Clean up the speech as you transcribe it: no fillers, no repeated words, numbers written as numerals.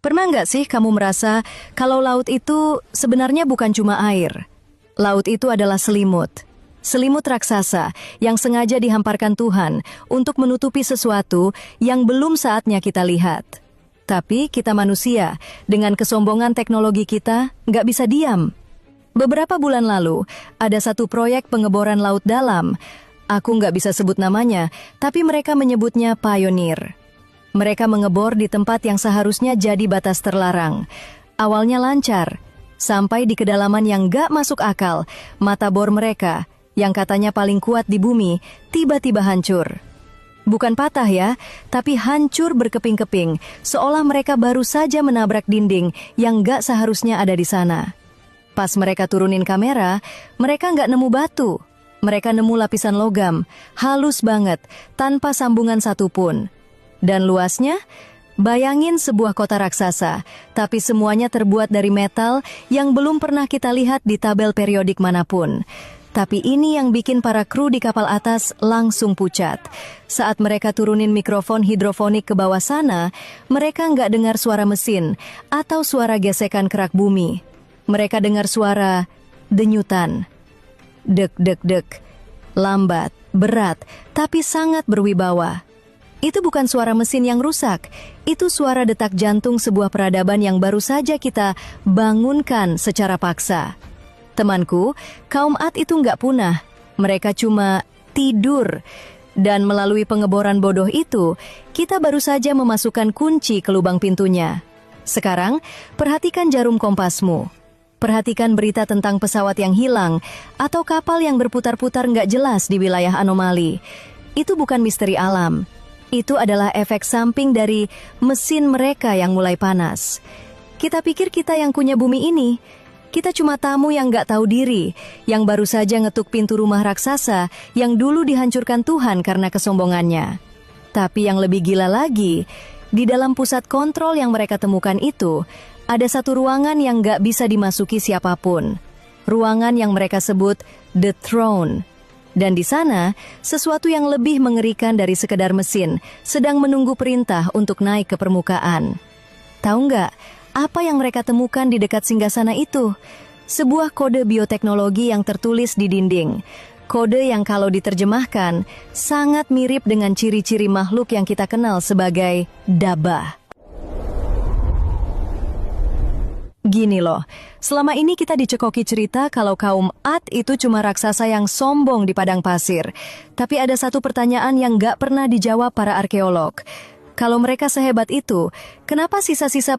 Pernah nggak sih kamu merasa kalau laut itu sebenarnya bukan cuma air? Laut itu adalah selimut. Selimut raksasa yang sengaja dihamparkan Tuhan untuk menutupi sesuatu yang belum saatnya kita lihat. Tapi kita manusia, dengan kesombongan teknologi kita, nggak bisa diam. Beberapa bulan lalu, ada satu proyek pengeboran laut dalam. Aku nggak bisa sebut namanya, tapi mereka menyebutnya Pioneer. Mereka mengebor di tempat yang seharusnya jadi batas terlarang. Awalnya lancar, sampai di kedalaman yang gak masuk akal, mata bor mereka, yang katanya paling kuat di bumi, tiba-tiba hancur. Bukan patah ya, tapi hancur berkeping-keping, seolah mereka baru saja menabrak dinding yang gak seharusnya ada di sana. Pas mereka turunin kamera, mereka gak nemu batu. Mereka nemu lapisan logam, halus banget, tanpa sambungan satupun. Dan luasnya, bayangin sebuah kota raksasa, tapi semuanya terbuat dari metal yang belum pernah kita lihat di tabel periodik manapun. Tapi ini yang bikin para kru di kapal atas langsung pucat. Saat mereka turunin mikrofon hidrofonik ke bawah sana, mereka nggak dengar suara mesin atau suara gesekan kerak bumi. Mereka dengar suara denyutan. Dek-dek-dek. Lambat, berat, tapi sangat berwibawa. Itu bukan suara mesin yang rusak, itu suara detak jantung sebuah peradaban yang baru saja kita bangunkan secara paksa. Temanku, kaum Ad itu nggak punah, mereka cuma tidur. Dan melalui pengeboran bodoh itu, kita baru saja memasukkan kunci ke lubang pintunya. Sekarang, perhatikan jarum kompasmu. Perhatikan berita tentang pesawat yang hilang, atau kapal yang berputar-putar nggak jelas di wilayah anomali. Itu bukan misteri alam. Itu adalah efek samping dari mesin mereka yang mulai panas. Kita pikir kita yang punya bumi ini. Kita cuma tamu yang nggak tahu diri, yang baru saja ngetuk pintu rumah raksasa yang dulu dihancurkan Tuhan karena kesombongannya. Tapi yang lebih gila lagi, di dalam pusat kontrol yang mereka temukan itu, ada satu ruangan yang nggak bisa dimasuki siapapun. Ruangan yang mereka sebut The Throne. Dan di sana, sesuatu yang lebih mengerikan dari sekedar mesin sedang menunggu perintah untuk naik ke permukaan. Tahu nggak, apa yang mereka temukan di dekat singgasana itu? Sebuah kode bioteknologi yang tertulis di dinding. Kode yang kalau diterjemahkan, sangat mirip dengan ciri-ciri makhluk yang kita kenal sebagai Dabah. Gini loh, selama ini kita dicekoki cerita kalau kaum Ad itu cuma raksasa yang sombong di padang pasir. Tapi ada satu pertanyaan yang gak pernah dijawab para arkeolog. Kalau mereka sehebat itu, kenapa sisa-sisa